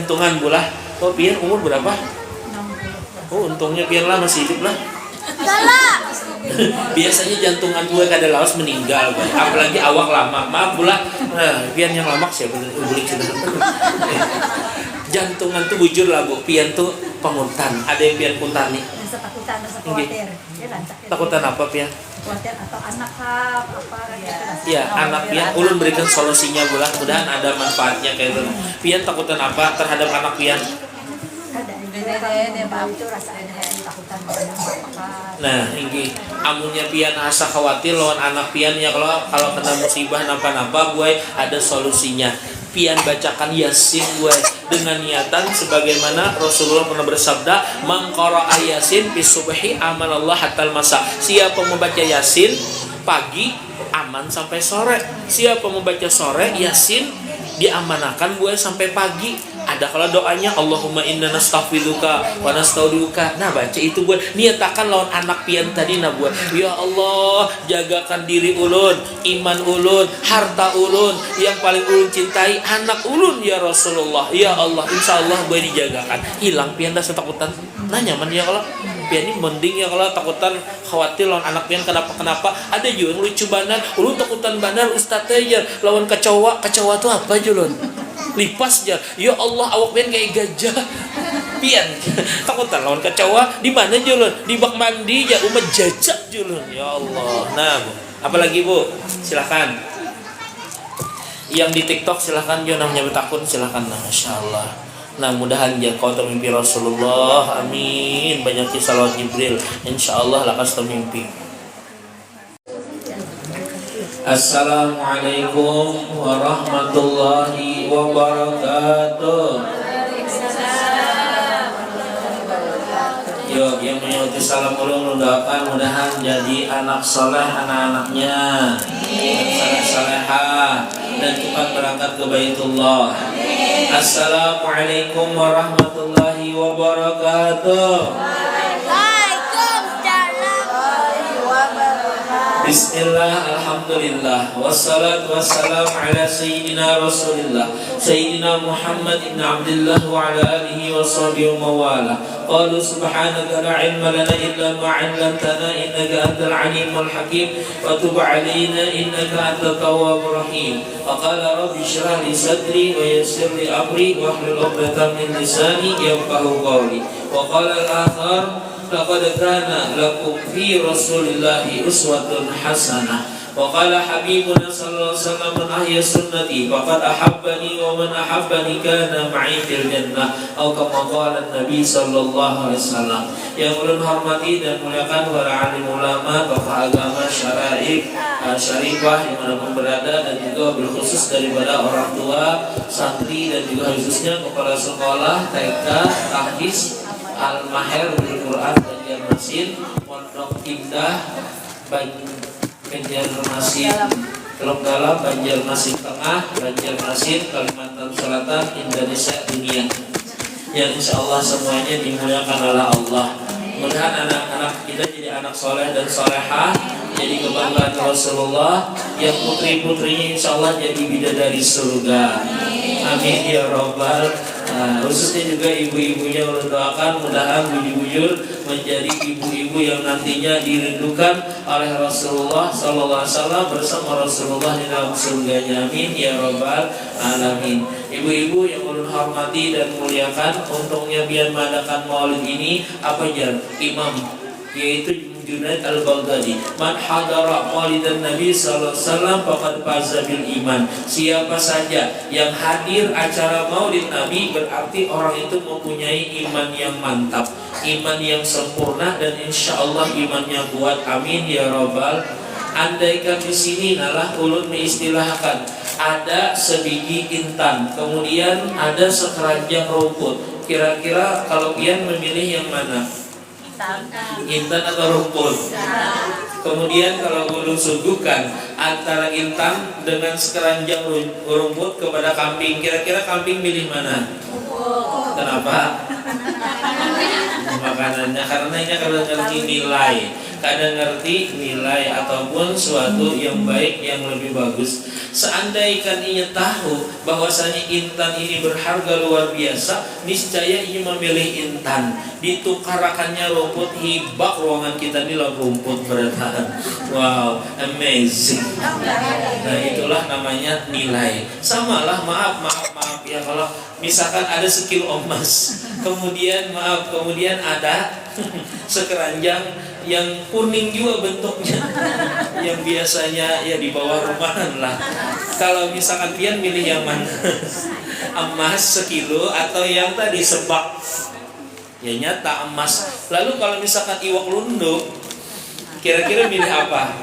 jantungan bulah. Oh pian umur berapa? 60. Oh untungnya pian lah masih hidup lah. Salah. Biasanya jantungan gue kada laos meninggal, apalagi awak lama. Maaf bulah. Nah, pian yang lama siapa? Bulik sudah. Jantungan tuh bujur lah bu. Pian tuh penguntan. Ada yang pian kuntani. Rasa takutan, rasa khawatir. Dia rancak. Takutan apa pian? Khawatir atau anak apa gitu. Ya, anak pian ulun berikan solusinya bulah, mudahan ada manfaatnya kayak gitu. Pian takutan apa terhadap anak pian? Ada dia itu rasanya takutan apa. Nah, ini amunnya pian asa khawatir lawan anak pian ya kalau kena musibah napa-napa gue ada solusinya. Pian bacakan Yasin gue dengan niatan sebagaimana Rasulullah pernah bersabda, "Man qara'a Yasin fi subhi amanallah hatal masa." Siapa membaca Yasin pagi aman sampai sore. Siapa membaca sore Yasin diamanakan gue sampai pagi. Ada kalau doanya Allahumma inna nastaghfiruka wa nastaudiuka. Nah baca itu gue niatakan lawan anak pian tadi nah gue. Ya Allah jagakan diri ulun, iman ulun, harta ulun, yang paling ulun cintai anak ulun ya Rasulullah. Ya Allah insya Allah gue dijagakan. Hilang pian dah setakutan. Nah nyaman ya kalau pian ini mending ya kalau takutan khawatir lawan anak pian kenapa. Ada juga yang lucu banar. Ulun takutan banar ustaz aja lawan kecoa tuh apa julun? Lipas aja. Ya Allah awak pian kayak gajah. Pian takutan lawan kecoa di mana julun? Di bak mandi ya umat jajak julun. Ya Allah. Nah, Bu. Apalagi Bu? Silakan. Yang di TikTok silakan jo namanya betakun silakan. Nah, masyaallah. Nah, mudahan ya kau termimpi Rasulullah. Amin. Banyak salawat Jibril. Insyaallah lakas termimpi. Assalamualaikum warahmatullahi wabarakatuh. Yuk, yang menyebut salam ulun doakan mudahan jadi anak soleh anak-anaknya, anak salehah dan cepat berangkat ke Baitullah. Assalamualaikum warahmatullahi wabarakatuh. Bismillah, alhamdulillah, wassalatu wassalamu ala sayyidina rasulillah Sayyidina Muhammad ibn Abdullah wa ala alihi wa sahbihi wa mawala. Qalu subhanaka la ilma lana illa ma 'allamtana innaka antal alimul hakim wa tub 'alaina innaka antat tawwabur rahim. Wa qala rabbi shrah li sadri wa yassir li amri wa hlul 'uqdatam min lisani yafqahu qawli. Wa qala al-akhar laqad kana lakum fi rasulillahi uswatun hasanah. Wa qala habibuna sallallahu alaihi wasallam man ahya sunnati faqad ahabbani wa man ahabbani kana ma'i fil jannah atau kama qala Nabi sallallahu alaihi wasallam. Yang ulun hormati dan muliakan para alim ulama, tokoh agama syar'i syarifah dimanapun berada, dan juga berkhusus daripada orang tua, santri, dan juga khususnya kepala sekolah TK Tahdis Al-Maher bil Quran Banjarmasin, Pondok Indah Banjarmasin, Teluk Dalam, Banjarmasin Tengah, Banjarmasin, Kalimantan Selatan, Indonesia dunia. Yang insya Allah semuanya dimuliakan oleh Allah. Mudah-mudahan anak-anak kita jadi anak soleh dan solehah, jadi kebanggaan Rasulullah, yang putri-putrinya insya Allah jadi bidadari surga. Amin ya Rabbal. Khususnya juga ibu-ibunya ulun doakan mudahan bujur-bujur menjadi ibu-ibu yang nantinya dirindukan oleh Rasulullah sallallahu alaihi wasallam bersama Rasulullah di dalam surganya. Amin ya Rabbal alamin. Ibu-ibu yang ulun hormati dan muliakan, untungnya biar mengadakan maulid ini apa aja imam, yaitu Junaid Al-Baghdadi. Man hadara maulidan Nabi sallallahu alaihi wasallam faqad faza bil iman. Siapa saja yang hadir acara maulid Nabi berarti orang itu mempunyai iman yang mantap, iman yang sempurna, dan insyaallah imannya kuat. Amin ya Rabbal. Andaikan di sini nalah ulun mengistilahkan ada sebiji intan, kemudian ada sekeranjang rumput. Kira-kira kalau pian memilih yang mana? Intan atau rumput? Kemudian kalau ulun suguhkan antara intan dengan sekeranjang rumput kepada kambing, kira-kira kambing milih mana? Kenapa? Makanannya karena ini akan ngerti nilai. kada ngerti nilai ataupun suatu yang baik yang lebih bagus. Seandainya ia tahu bahwasanya intan ini berharga luar biasa, niscaya ia memilih intan. Ditukarakannya rumput, hibak ruangan kita ini lah rumput bertahan. Wow, amazing. Nah, itulah namanya nilai. Samalah, maaf ya, kalau misalkan ada sekilo emas, kemudian ada sekeranjang yang kuning juga bentuknya, yang biasanya ya di bawah rumahan lah. Kalau misalkan pian milih yang mana? Emas sekilo atau yang tadi sebak? Ya nyata emas. Lalu kalau misalkan iwak lunduk, kira-kira milih apa?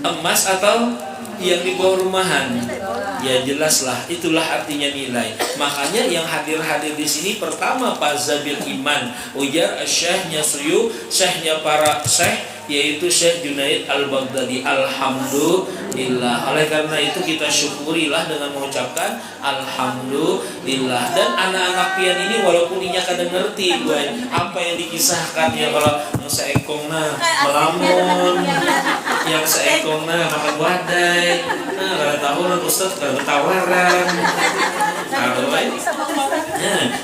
Emas atau yang di bawah rumahan? Ya jelaslah, itulah artinya nilai. Makanya yang hadir di sini pertama Pak Zabil Iman, ujar syekhnya Suyu, syekhnya para syekh, yaitu Syekh Junaid Al-Baghdadi. Alhamdulillah. Oleh karena itu kita syukurilah dengan mengucapkan alhamdulillah. Dan anak-anak pian ini walaupun inya kadang ngerti gue apa yang dikisahkan, ya kalau yang seekongna melamun, yang seekongna makan wadai, nah kalau tahunan Ustaz kalau tawaran, kalau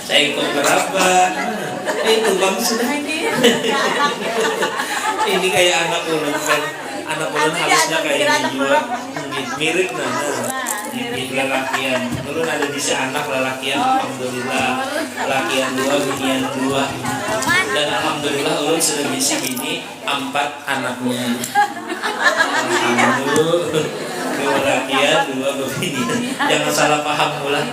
seekong berapa, itu bang sudah ini kayak anak ulun kan, anak ulun harusnya kayak ini juga mirip ini lelakian. Ulun ada di si anak lelakian, alhamdulillah, lakian 2, binian 2, dan alhamdulillah ulun sudah bisa bini 4 anaknya. Alhamdulillah, 2 lakian 2 binian. Jangan salah paham pula.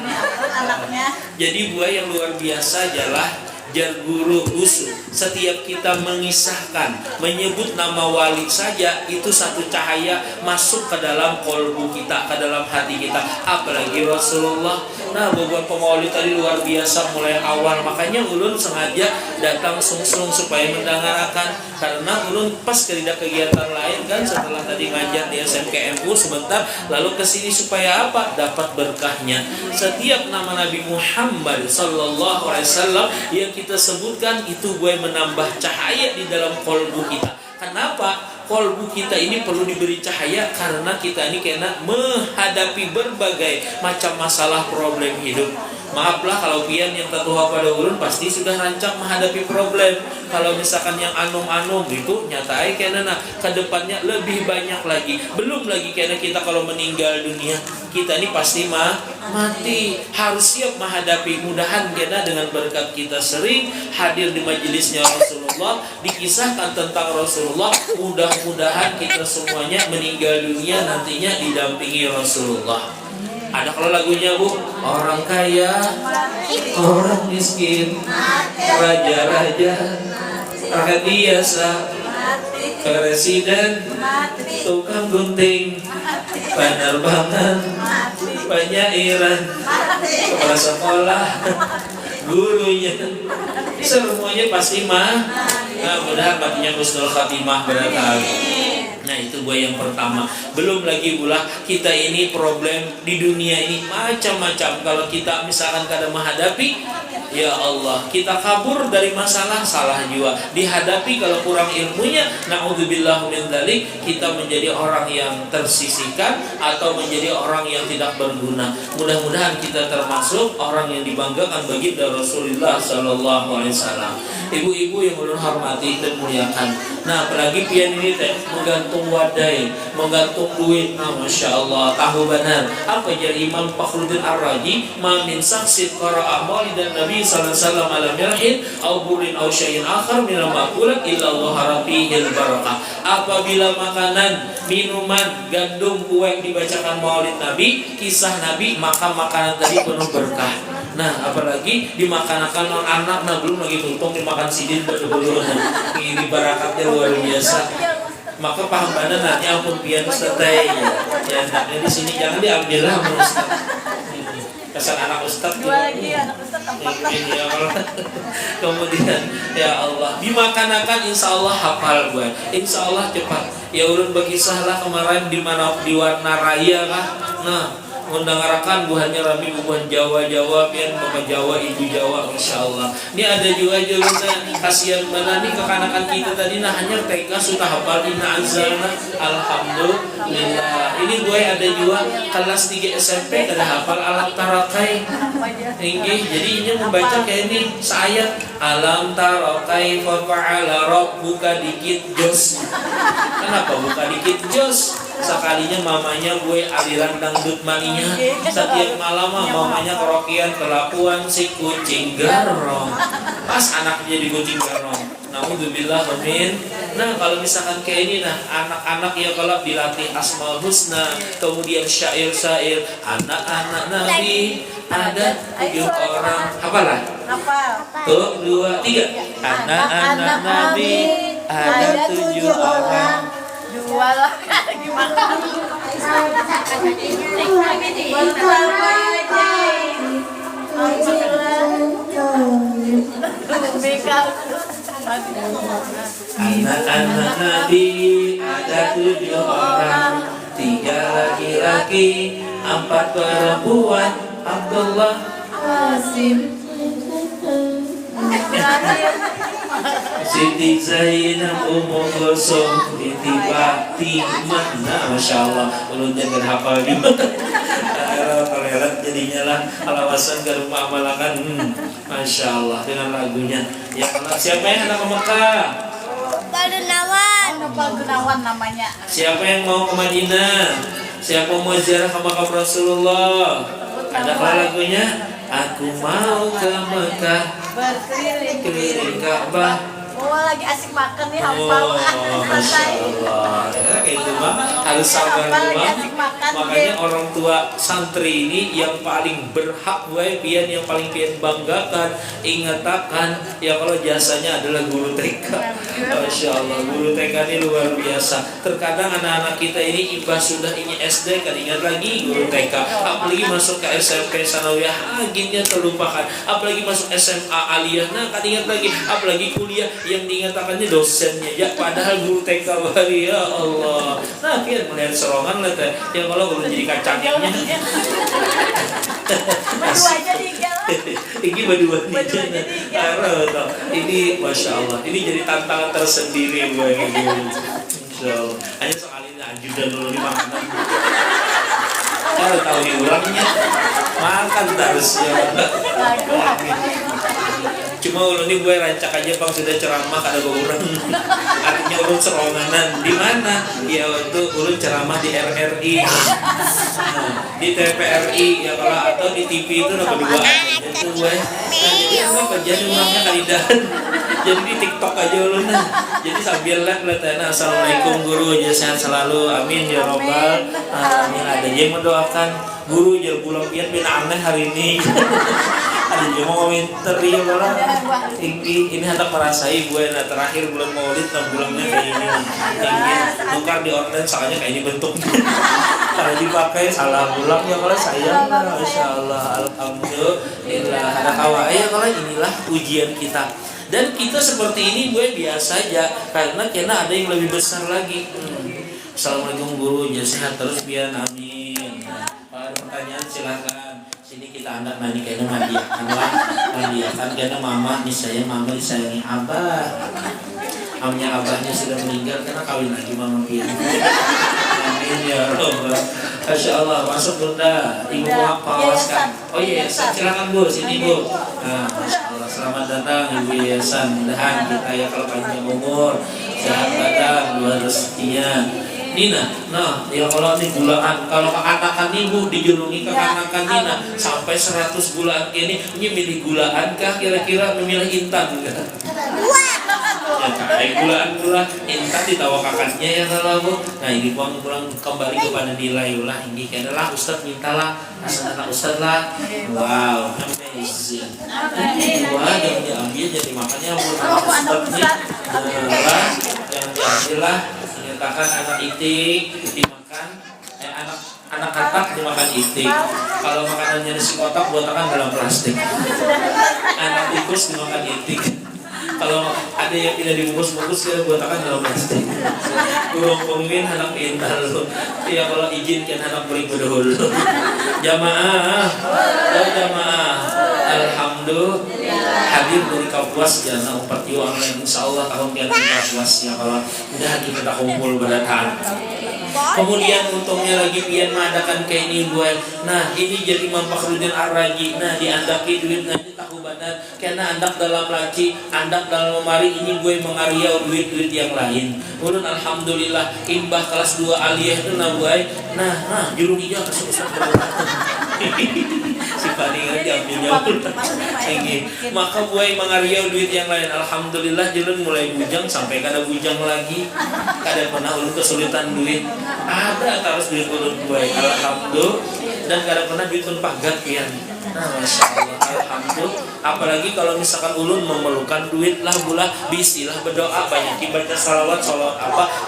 Jadi buah yang luar biasa adalah jar guru usul. Setiap kita mengisahkan, menyebut nama wali saja, itu satu cahaya masuk ke dalam kolbu kita, ke dalam hati kita. Apalagi Rasulullah. Nah, beberapa maulid tadi luar biasa mulai awal. Makanya ulun sengaja datang sungsung supaya mendengarkan, karena ulun pas kerja kegiatan lain kan, setelah tadi ngajar di SMKMU sebentar, lalu kesini supaya apa? Dapat berkahnya. Setiap nama Nabi Muhammad sallallahu alaihi wasallam yang kita sebutkan itu gue menambah cahaya di dalam kolbu kita. Kenapa? Kolbu kita ini perlu diberi cahaya karena kita ini kena menghadapi berbagai macam masalah problem hidup. Maaflah kalau pian yang tertua pada ulun pasti sudah rancang menghadapi problem. Kalau misalkan yang anum-anum itu nyatai kena ke depannya lebih banyak lagi. Belum lagi kena kita kalau meninggal dunia, kita ini pasti mati. Harus siap menghadapi. Mudahan kena dengan berkat kita sering hadir di majelisnya Rasulullah, dikisahkan tentang Rasulullah, mudah-mudahan kita semuanya meninggal dunia nantinya didampingi Rasulullah. Ada kalau lagunya bu, orang kaya, orang miskin, raja-raja, rakyat biasa, presiden, tukang gunting, penerbangan, penyairan, kepala sekolah, gurunya, semuanya pasti mudah-mudahan matinya husnul khatimah berkah. Nah itu gue yang pertama. Belum lagi pula kita ini problem di dunia ini macam-macam. Kalau kita misalkan kadang menghadapi, ya Allah, kita kabur dari masalah, salah juga. Dihadapi kalau kurang ilmunya, na'udzubillah min dzalik, kita menjadi orang yang tersisihkan atau menjadi orang yang tidak berguna. Mudah-mudahan kita termasuk orang yang dibanggakan baginda Rasulullah sallallahu alaihi wasallam. Ibu-ibu yang ulun hormati dan muliakan. Nah, apalagi pian ini teh menggantung wadai, menggantung duit. Nah, masya Allah, tahu benar. Apa jadi Imam Fakhruddin Ar-Razi, ma min saksit qara'a maulidan Nabi sallallahu alaihi wasallam alam yarhin au burin au syai'in akhar min al-maqulat illa Allah rabbil barakah. Apabila makanan, minuman, gandum, kue dibacakan maulid Nabi, kisah Nabi, maka makanan tadi penuh berkah. Nah, apalagi dimakan anak, nah belum lagi tumpeng dimakan sidin berdua. Ini barakatnya luar biasa. Maka paham mana nanti ampun pian Ustaz ya anaknya di sini jangan diambil lah Ustaz. Kesan anak Ustaz lagi anak Ustaz ini ya Allah. Kemudian ya Allah dimakan insya Allah hafal gue, insya Allah cepat. Ya ulun berkisahlah kemarin di mana di warna raya kah. Nah Mendengarakan buahnya rami buah Jawa pian bapak Jawa ibu Jawa Masya Allah. Ini ada juga jalurnya kasihan mana nih kekanakan kita tadi nah hanya TK sudah hafal inna anzalna alhamdulillah. Ini gue ada juga kelas 3 SMP kada hafal alam tarakai. Tinggi. Jadi ini membaca kayak ini saya alam tarakai fa fa'ala rabbuka dikit jos. Kenapa buka dikit jos? Sekalinya mamanya gue aliran dangdut maninya. Setiap malam mamanya kerokian kelakuan si kucing garong. Pas anaknya jadi kucing garong. Naudzubillah amin. Nah kalau misalkan kayak ini nah anak-anak ya kalau dilatih asmaul husna, kemudian syair-syair anak-anak Nabi ada 7 orang. Apalah? Tuh 2, 3. Anak-anak Nabi ada 7 orang. Dua lah gimana? Anak-anak Nabi ada 7 orang, 3 laki-laki, 4 perempuan. Abdullah, Qasim, Siti Zainab, Ummu Kulsum, Binti Fatimah. Nah, Masya Allah, ulun jangan hafal di mana. Toleran jadinya lah alawasan ke rumah amalakan. Masya Allah dengan lagunya. Ya Allah, siapa yang anak ke Mekah? Pak Gunawan namanya. Siapa yang mau ke Madinah? Siapa mau ziarah ke makam Rasulullah? Adakah lagunya? Aku mau ke Mekah keliling Ka'bah. Oh lagi asik makan nih hafal. Masya Allah. Ya, kayak itu mah harus sabar mah. Makanya orang tua santri ini yang paling berhak pian yang paling pian banggakan, ingatakan ya kalau jasanya adalah guru TK. Masya Allah, guru TK ini luar biasa. Terkadang anak-anak kita ini ibah sudah ini SD kan ingat lagi guru TK. Apalagi masuk ke SMP sanawiyah, aginnya terlupakan. Apalagi masuk SMA aliyah, nah kan ingat lagi. Apalagi kuliah yang diingatakannya dosennya ya padahal guru TK bari ya Allah. Nah kian melihat serongan lah teh yang kalau belum jadi kacangnya Berdua aja tinggal. ini berdua aja ini Masya Allah ini jadi tantangan tersendiri gue ini Masya Allah hanya soal ini ajudan dulu di makanan kalau tahu di ulangnya makan terus ya cuma ulun ini gue rancak aja bang sudah ceramah kada berurang artinya ulun seronganan di mana ya itu ulun ceramah di RRI di TVRI ya kalau atau di TV itu udah berdua itu gue nah jadi apa jadi ulangnya kalidan jadi di TikTok aja ulun jadi sambil live lihat assalamualaikum guru aja sehat selalu amin ya robbal amin ada yang mendoakan guru jangan pulang pian aneh hari ini ada yang mau winter ya malah ini hendak merasai gue nah terakhir bulan Maulid 6 bulannya kayak ini tukar di online soalnya kayak ini bentuknya kalau dipakai salah pulang ya malah sayang Masya Allah alhamdulillah ada kawan ya malah inilah ujian kita dan kita seperti ini gue biasa aja karena ada yang lebih besar lagi. Assalamualaikum guru ya sehat terus biar amin. Ada pertanyaan silakan. Sini kita anak nanya kayaknya mandiakan karena mama disayang mama disayangi abah. Amnya abahnya sudah meninggal karena kawin lagi mama pian. Amin ya Allah. Masya Allah masuk bunda ibu pawaskan. Oh iya silakan bu sini bu. Nah, Masya Allah selamat datang ibu yayasan mudahan kita ya kalau panjang umur sehat badan luar rezekinya. Nina, nah ya kalau ini gulaan, kalau kekanakan ibu dijulungi kekanakan Nina sampai 100 gulaan ini milih gulaan kah kira-kira memilih intan enggak? Ya kayak gulaan intan ditawakannya ya kalau bu. Nah ini pulang kembali kepada nilai ulah ini kayaknya lah Ustadz mintalah asal anak Ustadz lah. Wow, amazing. Wah yang diambil jadi makannya buat Ustadz nih. Lah yang diambil lah. Bahkan anak itik dimakan, anak katak dimakan itik. Kalau makanannya nasi kotak buat akan dalam plastik. Anak tikus dimakan itik. Kalau ada yang tidak dibungkus-bungkus kita buatakan dalam plastik. Kurang pemimpin anak pintar lu. Ya kalau izinkan anak beri dahulu. Jamaah, jamaah. Alhamdulillah hadir dari Kapuas jana upat jiwa online insyaallah tahun yang Kapuas ya kalau udah kita kumpul berdatang. Kemudian untungnya lagi pian mengadakan kayak ini gue. Nah ini jadi Imam Fakhruddin Ar-Razi. Nah diandaki duit ngaji tahu badan. Karena andak dalam laci, andak dalam lemari ini gue mengariau duit-duit yang lain. Ulun alhamdulillah imbah kelas 2 aliyah itu nah gue. Nah juru hijau kasih ustaz si paling diambilnya tinggi. Maka buai mengariau duit yang lain. Alhamdulillah jalan mulai bujang sampai kada bujang lagi. Kada pernah ulun kesulitan duit. Ada terus duit ulun buai. Alhamdulillah dan kada pernah duit ulun pagat pian. Nah, masya Allah, alhamdulillah. Apalagi kalau misalkan ulun memerlukan duit lah bulah bisilah berdoa banyak baca salawat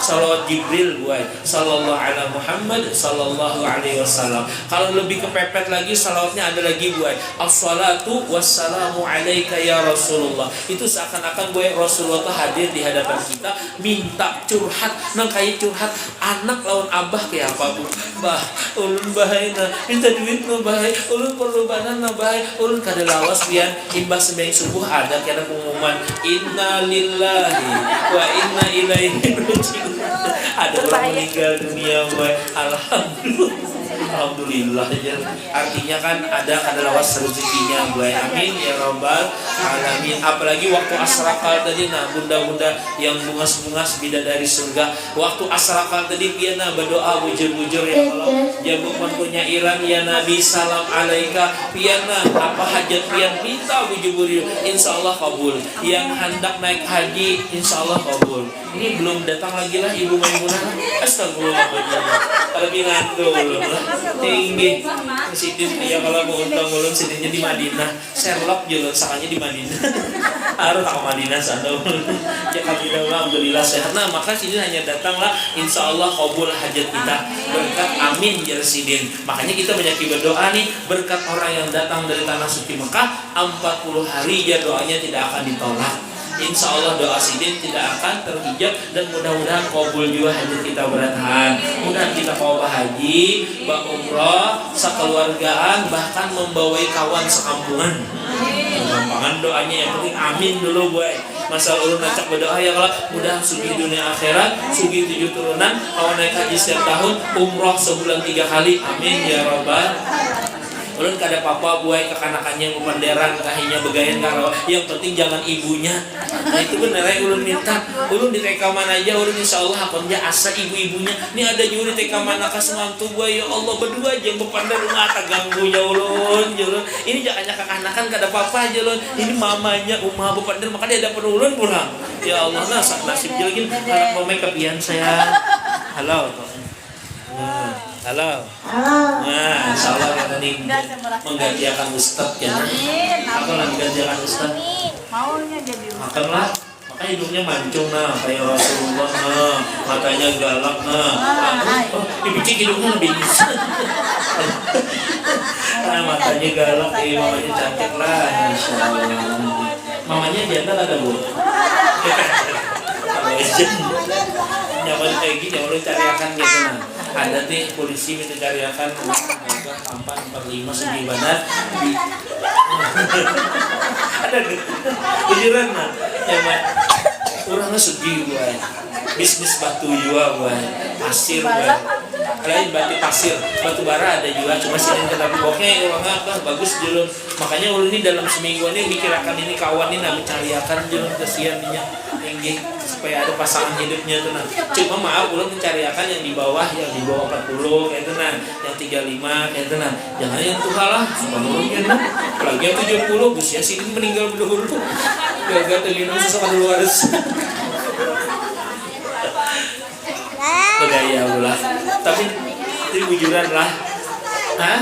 salawat Jibril buai sallallahu ala Muhammad sallallahu alaihi wasallam. Kalau lebih kepepet lagi salawatnya ada lagi buai as-salatu wassalamu alaika ya Rasulullah. Itu seakan-akan buai Rasulullah hadir di hadapan kita minta curhat nang kayak curhat anak lawan abah kayak apa bu bah ulun bahayna minta duit no bahaya ulun perlu banan na bahaya ulun kada lawas pian imbah sembahyang subuh ada kena pengumuman inna lillahi wa inna ilaihi raji'un. Ada orang meninggal dunia buat alhamdulillah ya. Artinya kan ada lawas rezekinya buat amin ya rabbal alamin. Apalagi waktu asrakal tadi nah bunda-bunda yang bungas-bungas bidadari surga waktu asrakal tadi piana berdoa bujur-bujur ya Allah jago punya Iran ya Nabi salam alaika piana apa hajat pian minta bujur-bujur insyaallah kabul. Yang hendak naik haji insyaallah kabul. Ini belum datang lagi lah Ibu Maimunah. Astagfirullahaladzim. Lebih ngantuk tinggi sidin ya kalau mau untung ulun sidinnya di Madinah Sherlock juga sakanya di Madinah harus ke Madinah sana ya kami alhamdulillah sehat. Nah maka sidin hanya datanglah insyaallah kabul hajat kita berkat amin ya sidin. Makanya kita banyak berdoa nih berkat orang yang datang dari tanah suci Mekah 40 hari ya doanya tidak akan ditolak. Insya Allah doa sidin tidak akan terhijab dan mudah-mudahan kabul juga hajat kita beratahan. Mudah kita bawa haji, bawa umroh, sekeluargaan, bahkan membawai kawan sekampungan. Gampangan doanya yang penting amin dulu boy. Masa ulun ngacak berdoa ya Allah mudah sugih dunia akhirat, sugih 7 turunan, kalau naik haji setiap tahun, umroh sebulan 3 kali. Amin ya rabbal. Ulun kada papa buai kekanakannya pemanderan kahinya begayan kalau yang penting jangan ibunya. Nah itu bener ulun minta ulun di TK mana aja ulun insyaallah akonnya asa ibu-ibunya. Ini ada juga di TK mana kasengantu buai ya Allah berdua aja pepandar rumah ganggunya ulun ulun. Ini jangannya kekanakan kada papa aja ulun. Ini mamanya umah pepandar maka dia ada perlu ulun pulang. Ya Allah nah nasib lagi anak mama kepian saya. Halo. Halo. Nah, insyaallah kita nih menggantikan Ustaz ya. Aku lagi gantikan Ustaz. Maunya jadi makanlah. Makanya hidungnya mancung nah kayak Rasulullah nah, matanya galak nah. Dipicik hidungnya lebih bisa. Nah, matanya galak, mamanya cantik lah insyaallah. Mamanya jantan ada bu. Nyaman kayak gini, nyaman cariakan gitu nah. Ada nih polisi minta cariakan harga tampan 45 segi badan ada nih ujiran nah nyaman orangnya segi gue bisnis batu juga gue pasir gue lain batu pasir batu bara ada juga cuma sini tetapi pokoknya orangnya apa bagus julun makanya ulun ini dalam seminggu ini mikirakan ini kawan ini nak mencariakan julun kesian minyak tinggi supaya ada pasangan hidupnya tuh nah. Cuma maaf ulun mencariakan yang di bawah 40 kayak itu nah yang 35 kayak itu nah jangan yang tua lah sebenarnya nah lagi yang 70 busia sini meninggal dulu gagal terminum sesuatu luar bergaya pula tapi itu bujuran lah hah?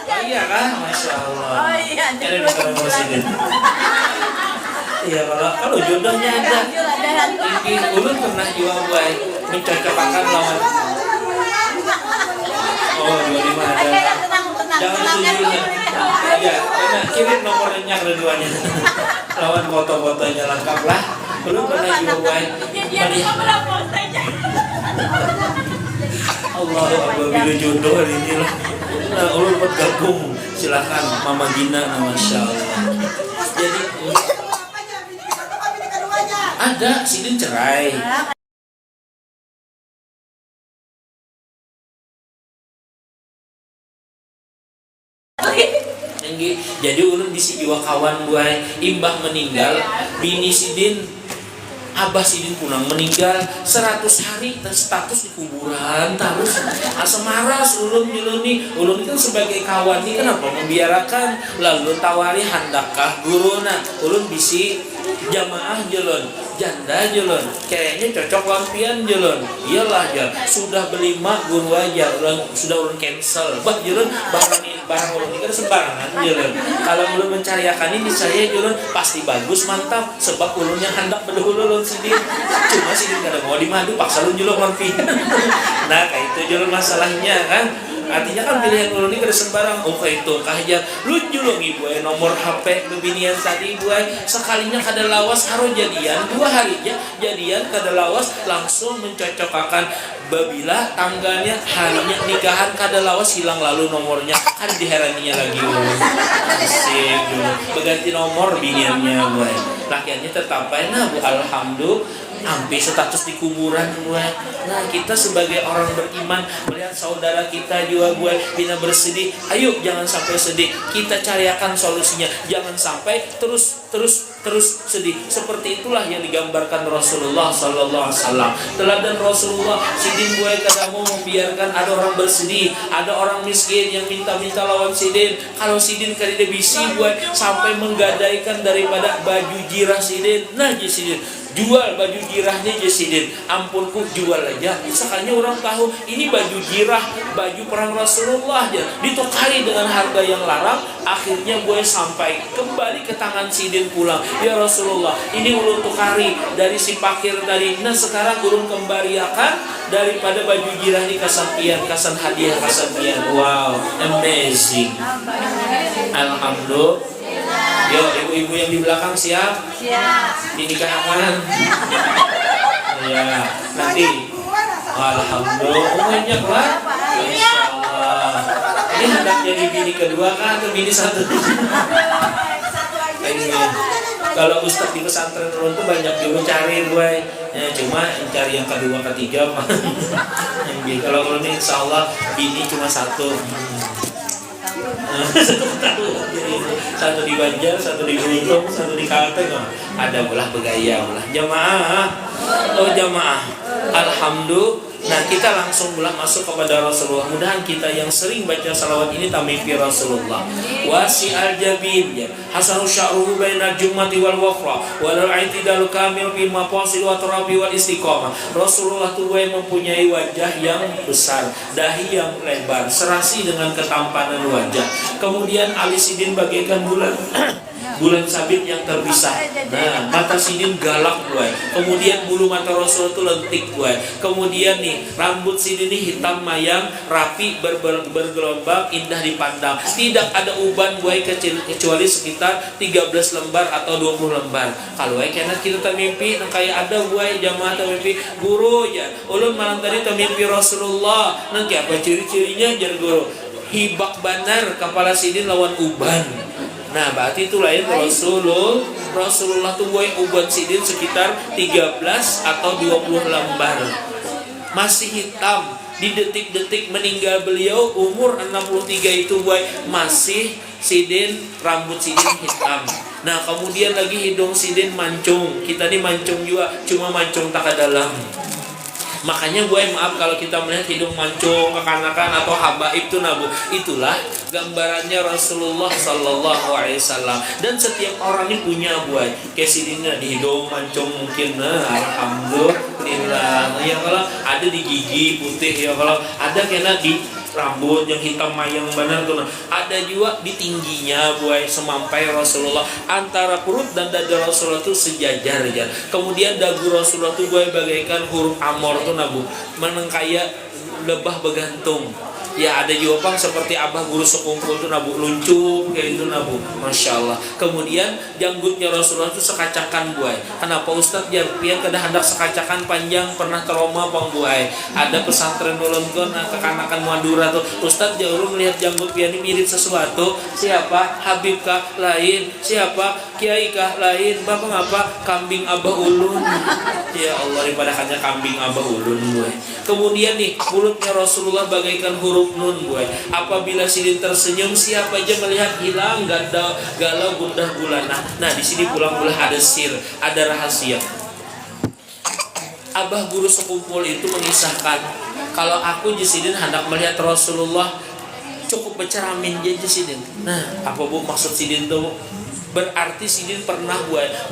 Oh iya kan? Masya Allah ada di sekarang presiden iya kalau jodohnya ada ini ulun pernah jual buai mencocokkan lawan oh 25 ada jangan 7 Ya, karena kirim nomornya keduanya. Lawan foto-fotonya lengkap lah. Belum pernah juga Allah apabila jodoh hari ini lah. Nah, ulun buat gabung. Silakan Mama Gina, Masya Allah. Jadi ada Sidin cerai. Jadi ulun bisi jiwa kawan buai imbah meninggal bini Sidin Abah Sidin punang meninggal 100 hari dan status di kuburan terus asa maras ulun nyeluni ulun kan sebagai kawan ini kenapa membiarkan lalu tawari handakkah guruna ulun bisi jamaah jelon janda jelon kayaknya cocok lampian jelon iyalah ya sudah beli mak guru aja sudah ulun cancel bah jelon barang ulun ini kan sembarangan jelon kalau ulun mencariakan ini saya jelon pasti bagus mantap sebab ulun yang hendak berdahulu ulun Sidin cuma Sidin kada mau dimadu paksa ulun jelon lampian nah kayak itu jelon masalahnya kan. Artinya kan pilihan ulun ini kada sembarang. Oh kayak itu kahja lu julung ibu nomor HP bebinian tadi ibu sekalinya kada lawas haro jadian 2 hari ya jadian kada lawas langsung mencocokkan babila tangganya harinya nikahan kada lawas hilang lalu nomornya kan diheraninya lagi asik dulu berganti nomor biniannya gue lakiannya tetap nah bu alhamdulillah hampir status di kuburan gue. Nah kita sebagai orang beriman melihat saudara kita juga gue bina bersedih. Ayo jangan sampai sedih. Kita cariakan solusinya. Jangan sampai terus sedih. Seperti itulah yang digambarkan Rasulullah Sallallahu Alaihi Wasallam. Teladan Rasulullah. Sidin gue kadang mau membiarkan ada orang bersedih, ada orang miskin yang minta-minta lawan Sidin. Kalau Sidin kada bisi gue sampai menggadaikan daripada baju jirah Sidin. Nah Sidin jual baju jirahnya Sidin ampunku jual aja sekalinya orang tahu ini baju jirah baju perang Rasulullah aja ditukari dengan harga yang larang akhirnya gue sampai kembali ke tangan Sidin pulang ya Rasulullah ini ulun tukari dari si pakir tadi nah sekarang ulun kembaliakan daripada baju jirah ini kasampian kasan hadiah kasampian wow amazing alhamdulillah. Yo, ibu-ibu yang di belakang siap? Siap. Dinikahkan? Ya, nanti. Alhamdulillah, banyak lah. Masya Allah. Ini hendak jadi bini kedua kan atau bini satu? Kalau ustaz di pesantren ulun tuh banyak juga cari gue. Ya, cuma cari yang kedua, ketiga. Kalau ulun insya Allah bini cuma satu. Satu di Banjar, satu di Gunung, satu di Kalteng, ada belah begaya belah jamaah. Oh jamaah, alhamdulillah. Nah kita langsung mulai masuk kepada Rasulullah. Mudahan kita yang sering baca salawat ini tamimpi Rasulullah. Wasi al-jabin ya hasanu sya'ruhu bainal jumati wal wafra walal i'tidal kamil fi mafasil wa tarabi wal istiqamah. Rasulullah tuh mempunyai wajah yang besar, dahi yang lebar, serasi dengan ketampanan wajah. Kemudian alis Sidin bagaikan bulan bulan sabit yang terpisah. Nah, mata Sidin galak gue. Kemudian bulu mata Rasul itu lentik gue. Kemudian nih, rambut Sidin ini hitam mayang, rapi, bergelombang, indah dipandang. Tidak ada uban gue kecuali sekitar 13 lembar atau 20 lembar. Kalau kena kita termimpi, kayak ada gue jamaah termimpi guru ya. Ulun malam tadi termimpi Rasulullah. Nanti apa ciri-cirinya jar guru? Hibak banar kepala Sidin lawan uban. Nah berarti itu lain Rasulullah tuh gue uban Sidin sekitar 13 atau 20 lembar. Masih hitam. Di detik-detik meninggal beliau umur 63 itu gue masih Sidin, rambut Sidin hitam. Nah kemudian lagi hidung Sidin mancung. Kita nih mancung juga, cuma mancung tak ke dalam. Makanya gue maaf kalau kita melihat hidung mancung, kekanakan atau habaib itu nabu. Itulah gambarannya Rasulullah Sallallahu Alaihi Wasallam. Dan setiap orang ini punya buat kesidinnya di hidung mancung mungkin. Nah, alhamdulillah. Ya kalau ada di gigi putih ya kalau ada kena di rambut yang hitam mayang benar tuh. Ada juga di tingginya buai semampai Rasulullah antara perut dan dada Rasulullah itu sejajar ya. Kemudian dagu Rasulullah itu buai bagaikan huruf amor tuh nabu menengkaya lebah begantung. Ya ada juga pang seperti abah guru sekumpul tuh nabu luncung kayak itu nabu, masya Allah. Kemudian janggutnya Rasulullah itu sekacakan buai. Kenapa Ustadz pian kada hendak sekacakan panjang pernah trauma pang buai. Ada pesantren nulunkan kekanakan Madura tuh Ustadz jauh melihat janggut pian ini mirip sesuatu. Siapa? Habib kah? Lain. Siapa? Kiai kah? Lain. Bapak ngapa? Kambing abah ulun. Ya Allah, daripada hanya kambing abah ulun buai. Kemudian nih mulutnya Rasulullah bagaikan huruf nun buai. Apabila sidin tersenyum, siapa aja melihat hilang galau gundah gulana. Nah di sini pulang-pulang ada sir, ada rahasia. Abah guru sekumpul itu mengisahkan kalau aku Jesidin hendak melihat Rasulullah cukup berceramin aja Jesidin. Nah apa bu maksud Sidin tuh? Berarti Sidin pernah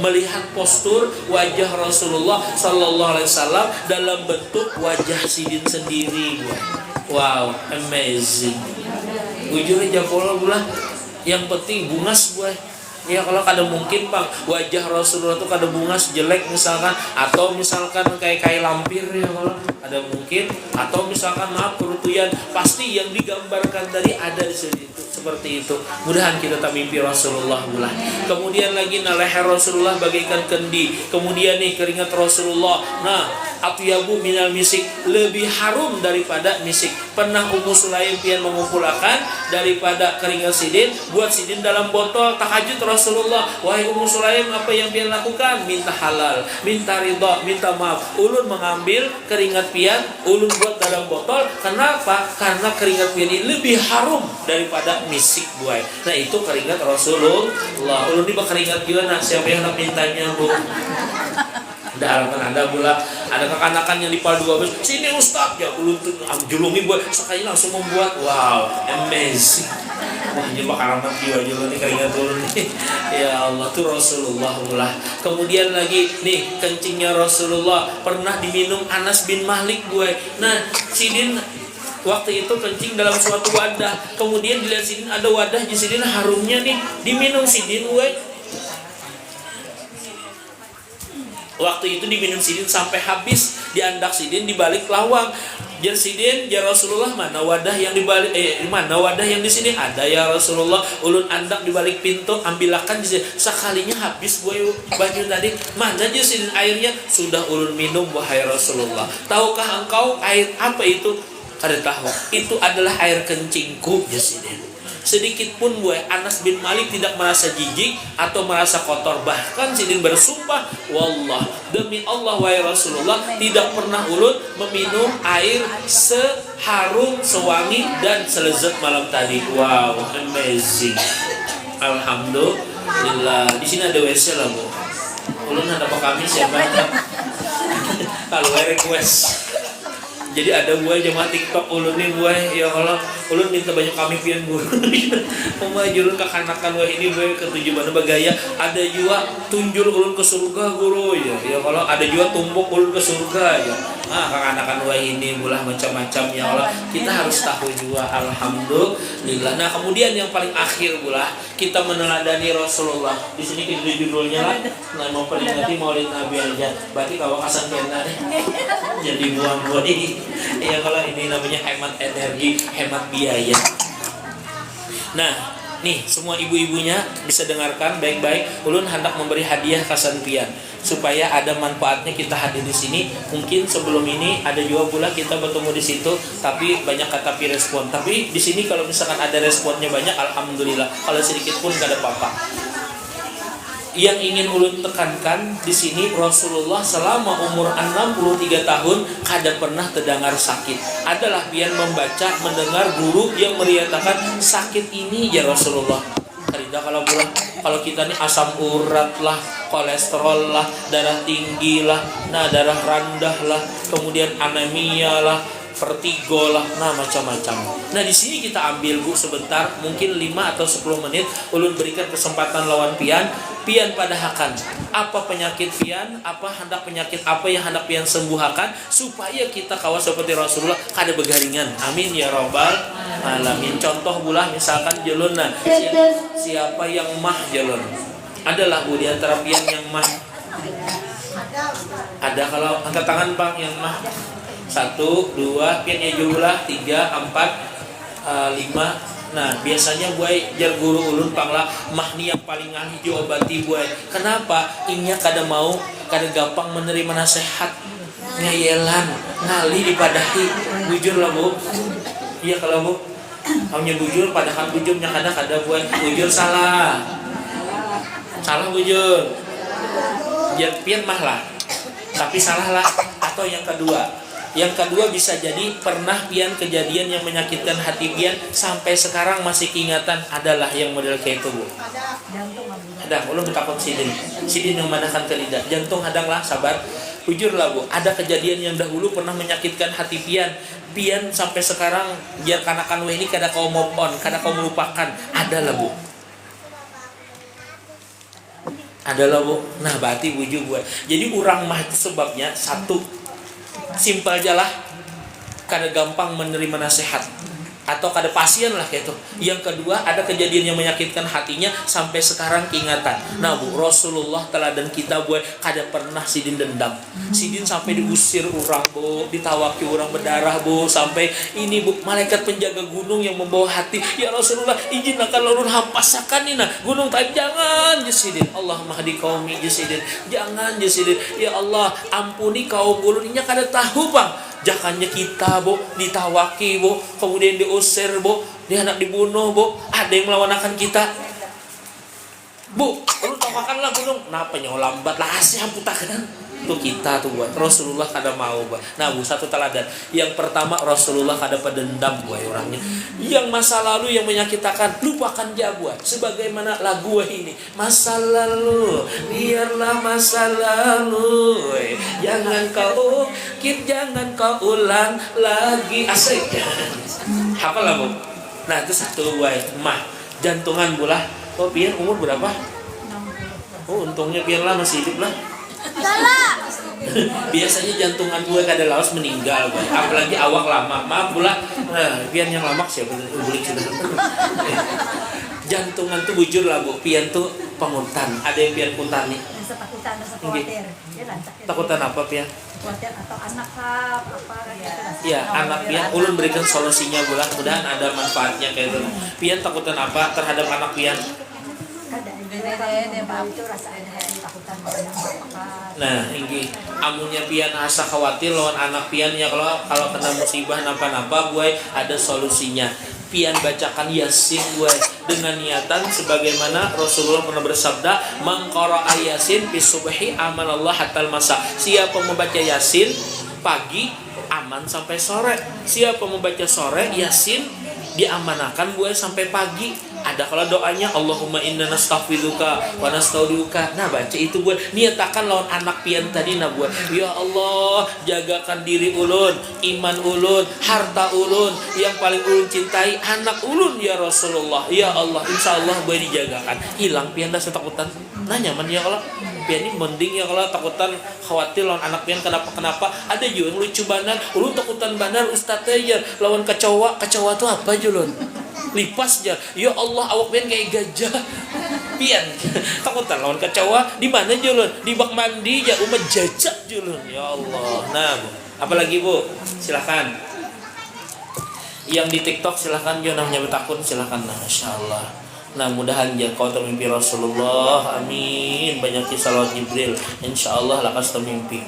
melihat postur wajah Rasulullah Sallallahu Alaihi Wasallam dalam bentuk wajah Sidin sendiri. Wow, amazing. Ujungnya japola bulah. Yang penting bungas Ya kalau kada mungkin pang wajah Rasulullah tuh kada bungas jelek misalkan, atau misalkan kayak lampir ya kalau ada mungkin, atau misalkan maaf kerutuyan, pasti yang digambarkan tadi ada di sini itu seperti itu. Mudahan kita tak mimpi Rasulullah bulah. Kemudian lagi leher Rasulullah bagaikan kendi. Kemudian nih keringat Rasulullah. Nah, atyabu minal misik, lebih harum daripada misik. Pernah Ummu Sulaim pian mengumpulkan daripada keringat Sidin buat Sidin dalam botol tahajud Rasulullah. Wahai Ummu Sulaim, apa yang pian lakukan? Minta halal, minta ridha, minta maaf. Ulun mengambil keringat pian, ulun buat dalam botol. Kenapa? Karena keringat pian ini lebih harum daripada misik buai. Nah itu keringat Rasulullah. Ulun ini keringat juga. Nah siapa yang nak mintanya bu? Ada harapan Anda pula, ada kekanakan yang dipal 12. Sini Ustaz, ya ulun tuh julungi buat sekali langsung membuat. Wow, amazing. Wah, ini bakal amat jiwa julung nih keringat ulun nih. Ya Allah tuh Rasulullah pula. Kemudian lagi nih kencingnya Rasulullah pernah diminum Anas bin Malik gue. Nah, Sidin waktu itu kencing dalam suatu wadah. Kemudian dilihat Sidin ada wadah di Sidin harumnya nih, diminum Sidin gue. Waktu itu diminum Sidin sampai habis, diandak Sidin di balik lawang. Jar Sidin, ya Rasulullah, mana wadah yang di balik mana wadah yang di sini? Ada ya Rasulullah. Ulun andak di balik pintu, ambilakan di sini. Sekalinya habis gue baju tadi. Mana aja Sidin airnya? Sudah ulun minum wahai Rasulullah. Tahukah engkau air apa itu? Kada tahu. Itu adalah air kencingku, ya Sidin. Sedikit pun Anas bin Malik tidak merasa jijik atau merasa kotor. Bahkan Sidin bersumpah, wallah, demi Allah wahai Rasulullah, tidak pernah ulun meminum air seharum, sewangi dan selezat malam tadi. Wow, amazing. Alhamdulillah. Di sini ada WC lah bu. Ulun ada apa kami siapa? Kalau request. Jadi ada buah jemaah TikTok ulun nih buah ya kalau ulun minta banyak kami pian guru. Pemain julun kekanakan buah ini buah ketujuh mana bagaya. Ada juga tunjul ulun ke surga guru ya. Ya kalau ada juga tumpuk ulun ke surga ya. Nah kekanakan buah ini bulah macam-macam ya Allah. Kita harus tahu juga alhamdulillah. Nah kemudian yang paling akhir bulah kita meneladani Rasulullah. Di sini kita judulnya lah. Nah mau peringati Maulid Nabi aja. Berarti kalau kasan kena deh. Jadi buang-buang ini. Ya kalau ini namanya hemat energi, hemat biaya. Nah, nih semua ibu-ibunya bisa dengarkan baik-baik. Ulun hendak memberi hadiah kasan pian supaya ada manfaatnya kita hadir di sini. Mungkin sebelum ini ada juga pula kita bertemu di situ, tapi banyak kata respon. Tapi di sini kalau misalkan ada responnya banyak, alhamdulillah. Kalau sedikit pun gak ada apa-apa. Yang ingin ulun tekankan di sini Rasulullah selama umur 63 tahun kada pernah terdengar sakit. Adalah pian membaca, mendengar guru yang meriatakan sakit ini ya Rasulullah. Karida kalau kita nih asam urat lah, kolesterol lah, darah tinggi lah, nah darah rendah lah, kemudian anemia lah, vertigo lah, nah macam-macam. Nah di sini kita ambil bu sebentar, mungkin 5 atau 10 menit, ulun berikan kesempatan lawan pian pada hakan. Apa penyakit pian, apa hendak penyakit apa yang hendak pian sembuhakan supaya kita kawas seperti Rasulullah kada begaringan. Amin ya robbal alamin. Contoh bulah misalkan jelun, nah siapa yang mah jelun? Adalah bu di antara pian yang mah. Ada kalau angkat tangan bang yang mah. 1, 2, pian ya jumlah 3, 4, lima. Nah biasanya buai jar guru ulun panglah mahni yang paling ngalih diobati buai. Kenapa? Inya kada mau kada gampang menerima nasihat, ngayelan ngalih dipadahi. Bujur lah bu. Iya kalau bu kaunya bujur padahal bujurnya kada buai. Bujur salah bujur. Jar pian mah lah tapi salah lah. Atau yang kedua bisa jadi pernah pian kejadian yang menyakitkan hati pian sampai sekarang masih keingatan. Adalah yang model kayak itu bu. Ada ulun bertakut sidin yang manakan ke lidah jantung hadang lah sabar. Jujur lah bu, ada kejadian yang dahulu pernah menyakitkan hati pian sampai sekarang biar kanakan ini kada kau move on, kada kau melupakan. Adalah bu. Adalah bu. Nah berarti bujuk gue. Jadi urang mah itu sebabnya satu, simpel aja lah, kada gampang menerima nasihat atau kada pasien lah kayak itu. Yang kedua ada kejadian yang menyakitkan hatinya sampai sekarang keingatan. Nah bu, Rasulullah teladan kita buat kada pernah sidin dendam. Sidin sampai diusir orang bu, ditawaki orang berdarah bu, sampai ini bu malaikat penjaga gunung yang membawa hati. Ya Rasulullah izin akan lurun hampasakan ini nah gunung tapi jangan jesidin. Allah mahdi kaumi jesidin. Jangan jesidin. Ya Allah ampuni kaum ulun inya kada tahu bang. Jakannya kita bu ditawaki bu, kemudian diusir bu, dia anak dibunuh bu, ada yang melawan akan kita bu, lu tawakanlah gunung, kenapa nyawa lambat lah asih amputakan tuh kita tuh buat Rasulullah kada mau buat. Nah bu satu teladan yang pertama Rasulullah kada pedendam buat orangnya. Yang masa lalu yang menyakitakan lupakan dia buat. Sebagaimana lagu ini masa lalu biarlah masa lalu, jangan kau ulang lagi asik. Apa lah bu? Nah itu satu buat mah jantungan bulah. Oh pian umur berapa? Oh untungnya pian lah masih hidup lah. Biasanya jantungan gue kada laos meninggal gue. Apalagi awak lama. Maaf pula. Nah, pian yang lama siapa boleh sudah. Jantungan tuh bujur lah bu. Pian tuh penguntan. Ada yang pian kuntan nih. Rasa khawatir. Takutan apa pian? Khawatir atau anak apa ya anak pian. Ulun berikan solusinya bulan. Mudahan ada manfaatnya kayak itu. Pian takutan apa terhadap anak pian? Nah, ini amunya pian asa khawatir lawan anak pian ya kalau kena musibah napa-napa gue ada solusinya. Pian bacakan Yasin gue dengan niatan sebagaimana Rasulullah pernah bersabda, "Man qara'a Yasin fi subhi amanallah hatal masa." Siapa membaca Yasin pagi aman sampai sore. Siapa membaca sore Yasin diamanakan gue sampai pagi. Ada kalau doanya Allahumma inna nastaghfiruka wa nastaudiuka. Nah baca itu buat niatakan lawan anak pian tadi nah buat. Ya Allah jagakan diri ulun, iman ulun, harta ulun, yang paling ulun cintai anak ulun ya Rasulullah. Ya Allah insyaallah boleh dijagakan. Hilang pian dah setakutan. Nah nyaman ya Allah. Pian ini mending ya kalau takutan khawatir lawan anak pian kenapa. Ada juga yang lucu banar, ulun takutan banar ustaz aja lawan kecoa tuh apa julun? Lipas aja. Ya Allah awak pian kayak gajah. Pian takutan lawan kecoa di mana julun? Di bak mandi ya umat jajak julun. Ya Allah. Nah, Bu. Apalagi Bu? Silakan. Yang di TikTok silakan jo namanya bertakun silakan. Nah, masyaallah. Nah mudahan ya kau termimpi Rasulullah. Amin. Banyak salawat Jibril. Insyaallah lakas termimpi.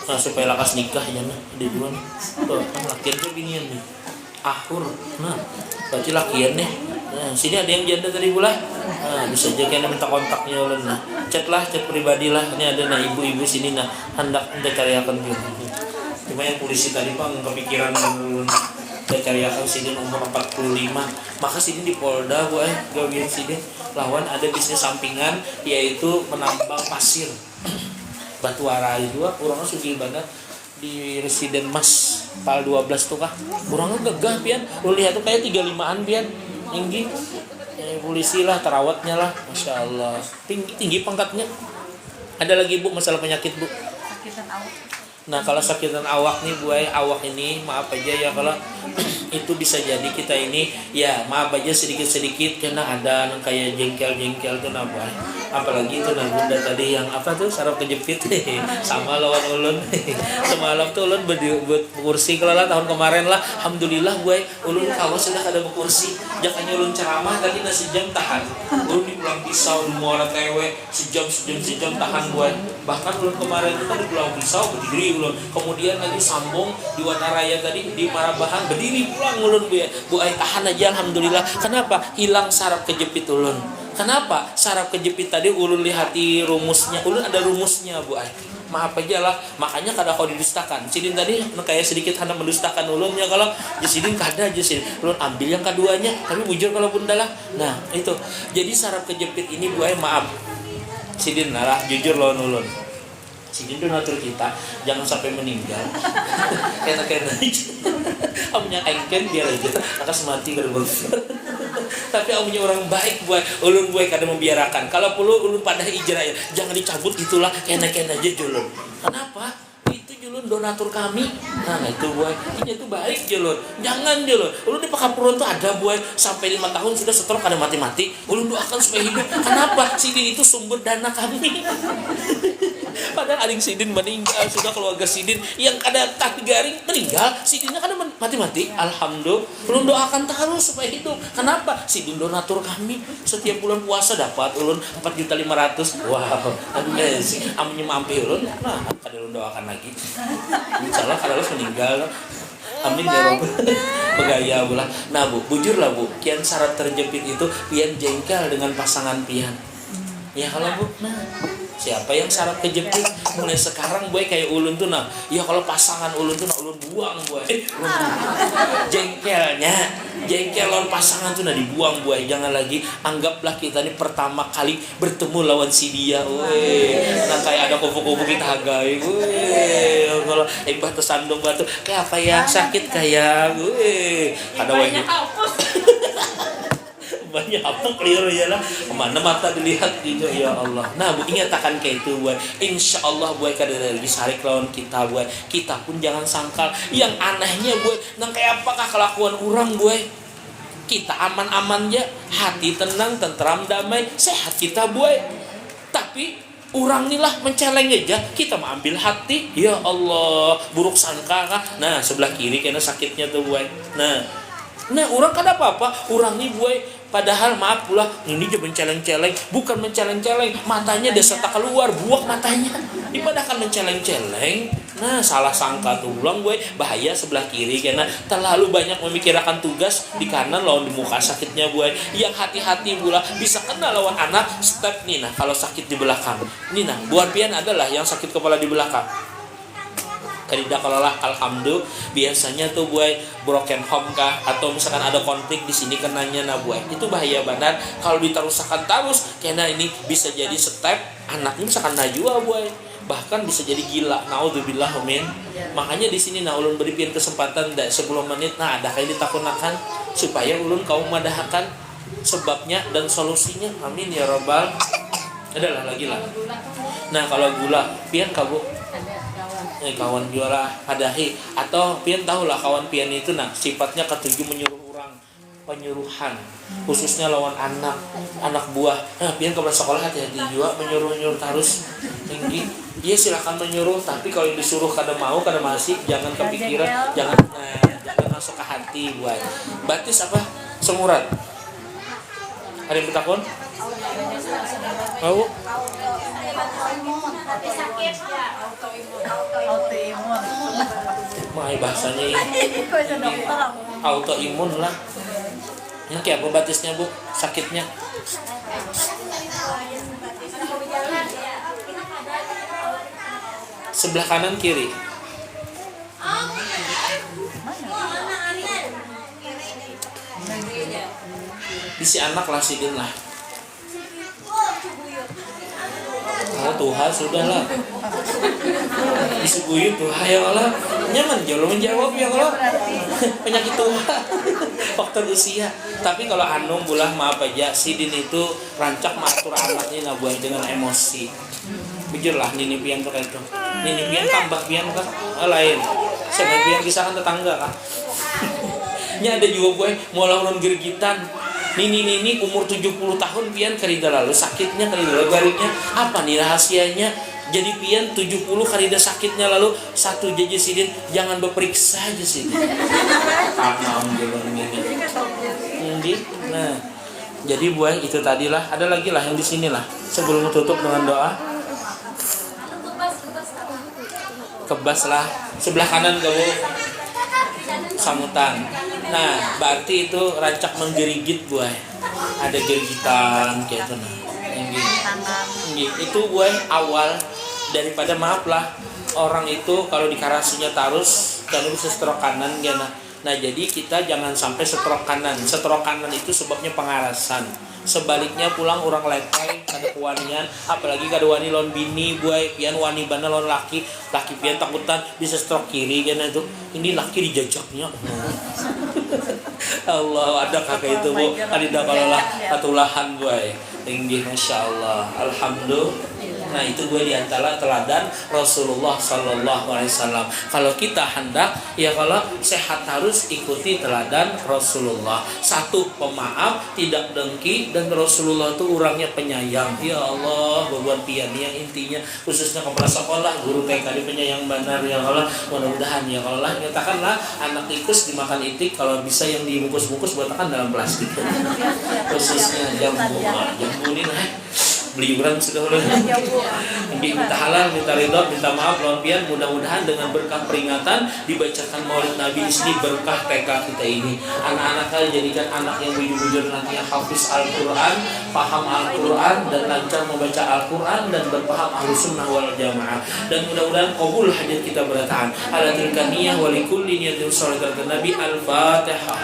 Nah supaya lakas nikah ya nah di dua tuh kan lakian tuh ginian nih akhur. Nah baca lakian nih. Nah sini ada yang janda tadi pula. Nah bisa aja kalian minta kontaknya ulun. Nah chat pribadi lah. Ini ada nah ibu-ibu sini nah hendak cariakan dia. Cuma yang polisi tadi bang kepikiran cari akan sini umur 45. Maka sini di Polda gue gawian sini lawan ada bisnis sampingan yaitu menambang pasir batu ara itu orangnya sugih banget di residen Mas Pal 12 tuh kah orangnya gagah pian lu lihat tuh kayak 35an pian tinggi polisi lah terawatnya lah masya Allah tinggi pangkatnya. Ada lagi bu masalah penyakit bu. Nah kalau sakitan awak nih buai, awak ini maaf aja ya kalau itu bisa jadi kita ini ya maaf aja sedikit-sedikit karena ada yang kayak jengkel-jengkel tuh nah buai. Apalagi itu nah bunda tadi yang apa tuh saraf kejepit sama lawan ulun semalam tuh ulun buat kursi kalau lah tahun kemarin lah alhamdulillah buai ulun kawas sudah ada kursi jakanya ulun ceramah tadi nasi jam tahan ulun di pulang pisau di muara tewe sejam tahan buai. Bahkan ulun kemarin itu kan di pulang pisau berdiri ulun, kemudian lagi sambung di Wanaraya tadi di Marabahan berdiri pulang ulun bu ay tahan aja alhamdulillah. Kenapa? Hilang saraf kejepit ulun. Kenapa? Saraf kejepit tadi ulun lihati rumusnya, ulun ada rumusnya bu ay. Maaf aja lah, makanya kada kau didustakan. Sidin tadi kayak sedikit hendak mendustakan ulun ya kalau sidin kada aja sidin. Ulun ambil yang keduanya, tapi bujur kalau bunda lah. Nah itu, jadi saraf kejepit ini bu ay maaf. Sidin lah jujur lawan ulun. Sidin donatur kita jangan sampai meninggal. Kena aja. Amnya engken biar aja. Maka semati kada berfir. Tapi amnya orang baik buat ulun buat kada membiarkan. Kalau perlu ulun pada hijrah ya, jangan dicabut itulah kena aja julun. Kenapa? Itu julun donatur kami. Nah itu buat ini tuh baik julun. Jangan julun. Ulun di Pakapuron tuh ada buat sampai 5 tahun sudah stroke kada mati-mati. Ulun doakan supaya hidup. Kenapa? Sidin itu sumber dana kami. Padahal adik Sidin meninggal, sudah keluarga Sidin yang kada kaki garing meninggal, Sidinnya kada mati-mati. Alhamdulillah, ulun doakan terus supaya hidup. Kenapa? Sidin donatur kami. Setiap bulan puasa dapat ulun 4.500.000. Wow, amazing. Amnya mampu ulun. Nah, kada ulun doakan lagi. Insyaallah kada harus meninggal. Amin ya Rob. Begaya pula. Nah bu, bujur lah bu. Kian syarat terjepit itu pian jengkel dengan pasangan pian. Ya kalau bu, nah siapa yang saraf kejepit mulai sekarang boy kayak ulun tuh nah ya kalau pasangan ulun tuh nah ulun buang boy jengkel lawan pasangan tuh nah dibuang boy. Jangan lagi anggaplah kita ini pertama kali bertemu lawan si dia nah kayak ada kupu-kupu kita hagai kalau batu sandung batu kayak apa ya sakit kayak ada wajib banyak apa clear ya lah kemana mata dilihat gitu ya Allah. Nah bu ingat akan kayak itu buat insya Allah buat kada lagi sarik lawan kita buat kita pun jangan sangkal yang anehnya buat nang kayak apakah kelakuan orang buat kita aman-aman ya hati tenang tentram damai sehat kita buat tapi orang inilah menceleng aja kita mau ambil hati ya Allah buruk sangka kah. Nah sebelah kiri kena sakitnya tuh buat nah orang kada apa-apa orang nih buat padahal maaf pula ini dia menceleng-celeng bukan menceleng-celeng matanya dia serta keluar buak matanya dipadakan menceleng-celeng. Nah salah sangka tuh ulang gue bahaya sebelah kiri karena terlalu banyak memikirkan tugas di kanan lawan di muka sakitnya gue yang hati-hati pula bisa kena lawan anak step nih nah kalau sakit di belakang nih nah buat pian adalah yang sakit kepala di belakang tidak kalau lah alhamdulillah biasanya tuh buat broken home kah atau misalkan ada konflik di sini kenanya nah buat itu bahaya banget kalau diterusakan terus karena ini bisa jadi step anaknya misalkan najwa buat bahkan bisa jadi gila naudzubillah amin. Makanya di sini nah ulun berikan kesempatan 10 menit nah ada kayak ditakunakan supaya ulun kau madahakan sebabnya dan solusinya amin ya robbal. Adalah lagi lah. Nah kalau gula pian kabu kawan juara adahi atau pian tahulah kawan pian itu nah sifatnya ketujuh menyuruh orang penyuruhan khususnya lawan anak buah. Nah pian ke sekolah hati-hati juga menyuruh terus tinggi iya silakan menyuruh tapi kalau disuruh kada mau kada masih jangan kepikiran jangan masuk ke hati buat batis apa semurat ada yang bertakun mau autoimun mahal bahasanya ini autoimun lah ini kayak apa batisnya bu sakitnya sebelah kanan kiri isi anak lah sidin lah oh Tuhan sudah lah isi buyut Tuhan ya Allah nyaman jauh menjawab ya Allah penyakit Tuhan faktor usia. Tapi kalau anum bulah maaf aja sidin itu rancak matur anaknya nabuah dengan emosi Bijur lah nini pian tuh itu. Nini pian tambah pian kah? Lain. Sebenarnya pian kisahkan tetangga kah? Nya ada juga gue mau lawan gergitan. Nini umur 70 tahun pian karida lalu sakitnya karida lalu gariknya apa nih rahasianya? Jadi pian 70 karida sakitnya lalu satu jaji sidin jangan berperiksa aja sih. Karena ini. Nah, jadi buah itu tadilah ada lagi lah yang di sini lah. Sebelum tutup dengan doa. Kebas lah sebelah kanan kamu samutan. Nah, berarti itu rancak menggerigit buah. Ada gerigitan kayak itu nah. Itu buah awal daripada maaf lah orang itu kalau dikarasinya tarus kalau bisa stroke kanan gana. Nah, jadi kita jangan sampai stroke kanan. Stroke kanan itu sebabnya pengarasan. Sebaliknya pulang orang lekai kada kuanian, apalagi kada wani lawan bini buai pian wani bana lawan laki pian takutan bisa stroke kiri kan itu. Ini laki dijajaknya. Allah ada kakak itu bu, ada kalau lah katulahan buai. Tinggi masya Allah, alhamdulillah. Nah itu gue diantara teladan Rasulullah Sallallahu Alaihi Wasallam. Kalau kita hendak, ya kalau sehat harus ikuti teladan Rasulullah. Satu, pemaaf, tidak dengki, dan Rasulullah itu orangnya penyayang. Ya Allah, beban pian yang intinya khususnya kepala sekolah, guru TK di penyayang benar. Ya Allah, mudah-mudahan ya Allah nyatakanlah anak tikus dimakan itik, kalau bisa yang dibungkus-bungkus buatakan dalam plastik. Khususnya jambu ini lah. Beli ukuran sudah udah. Minta halal, minta ridho, minta maaf lawan pian. Mudah-mudahan dengan berkah peringatan dibacakan Maulid Nabi di sini berkah TK kita ini. Anak-anak kalian jadikan anak yang bujur-bujur nantinya hafiz Al-Quran, paham Al-Quran dan lancar membaca Al-Quran dan berpaham Ahlussunnah wal Jamaah. Dan mudah-mudahan qabul hajat kita beratahan. Ala tilka niyah wa likulli niyatin sholihatin Nabi. Al-Fatihah.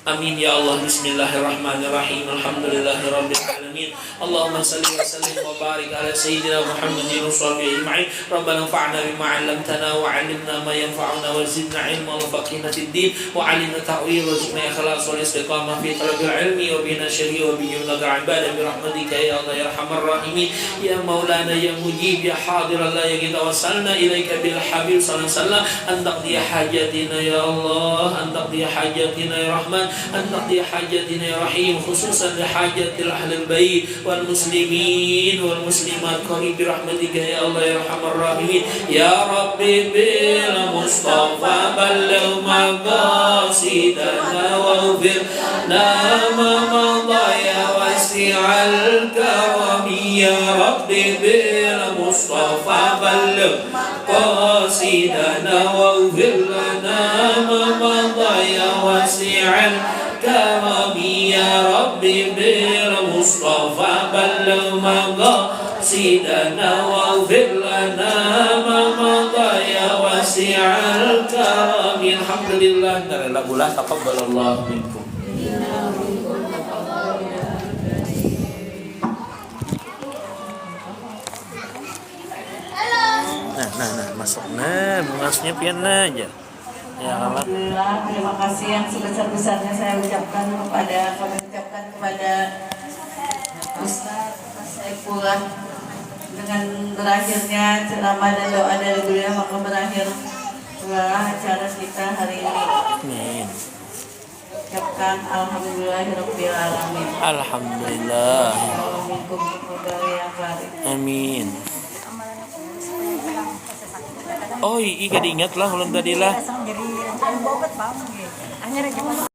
Amin ya Allah. Bismillahirrahmanirrahim. Alhamdulillahirabbil alamin. Allahumma shalli wa sallim wa barik ala sayyidina Muhammadin wa sahbihi ajma'in. Rabbana fa'na bima 'allamtana wa 'allimna ma yanfa'una wa zidna 'ilman wa faqihna fid din wa 'allimna ta'wil wa zidna ikhlas wal istiqamah fi talabil 'ilmi wa bina syari wa bi jumlatil ibadah bi rahmatika ya Allah ya arhamar rahimin ya maulana ya mujib ya hadir la ya kita wasalna ilaika bil habib sallallahu alaihi wasallam an taqdi hajatina ya Allah an taqdi hajatina ya Rahman أن تقضي حاجتنا يا رحيم خصوصا لحاجة أهل البيت والمسلمين والمسلمات قريب برحمتك يا الله يا أرحم الراحمين يا ربي بالمصطفى بلغ مقاصدنا واغفر لنا ما مضى يا واسع الكرم يا ربي بالمصطفى بلغ مقاصدنا واغفر لنا ما مضى يا واسع الكرم يا ربي بالمصطفى بلغ مقاصدنا واغفر لنا ما مضى يا واسع الكرم الحمد لله تقبل الله منكم. Nah, masuk. Nah, masuknya pian aja. Ya Allah. Alhamdulillah, terima kasih yang sebesar-besarnya saya ucapkan kepada Ustaz Saifullah dengan berakhirnya ceramah dan doa dari beliau maka berakhir acara kita hari ini. Amin. Ucapkan alhamdulillahirabbil alamin. Alhamdulillah. Amin. Oh iya, ingat lah ulun tadi lah.